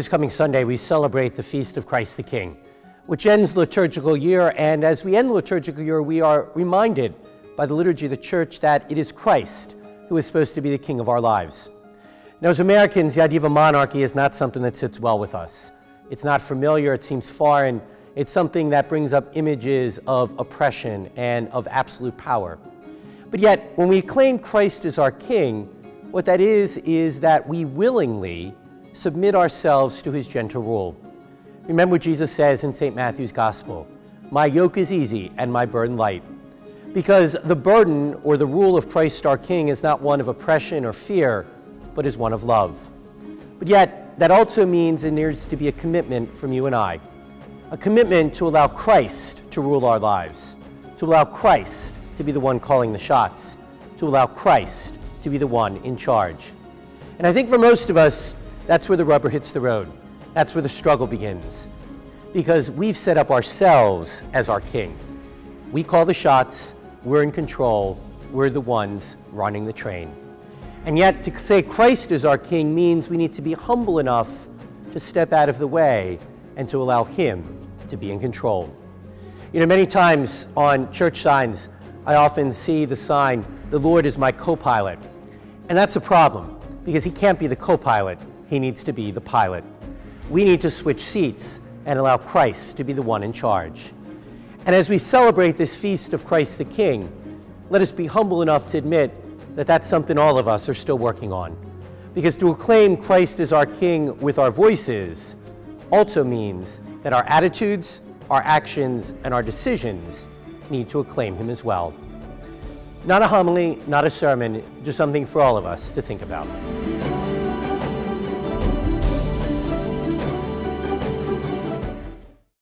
This coming Sunday, we celebrate the Feast of Christ the King, which ends the liturgical year. And as we end the liturgical year, we are reminded by the liturgy of the Church that it is Christ who is supposed to be the King of our lives. Now, as Americans, the idea of a monarchy is not something that sits well with us. It's not familiar, it seems foreign. It's something that brings up images of oppression and of absolute power. But yet, when we claim Christ as our King, what that is that we willingly submit ourselves to his gentle rule. Remember what Jesus says in St. Matthew's Gospel, "My yoke is easy and my burden light." Because the burden or the rule of Christ our King is not one of oppression or fear, but is one of love. But yet, that also means there needs to be a commitment from you and I, a commitment to allow Christ to rule our lives, to allow Christ to be the one calling the shots, to allow Christ to be the one in charge. And I think for most of us, that's where the rubber hits the road. That's where the struggle begins. Because we've set up ourselves as our king. We call the shots, we're in control, we're the ones running the train. And yet to say Christ is our king means we need to be humble enough to step out of the way and to allow him to be in control. You know, many times on church signs, I often see the sign, "The Lord is my co-pilot." And that's a problem, because he can't be the co-pilot. He needs to be the pilot. We need to switch seats and allow Christ to be the one in charge. And as we celebrate this feast of Christ the King, let us be humble enough to admit that that's something all of us are still working on. Because to acclaim Christ as our King with our voices also means that our attitudes, our actions, and our decisions need to acclaim him as well. Not a homily, not a sermon, just something for all of us to think about.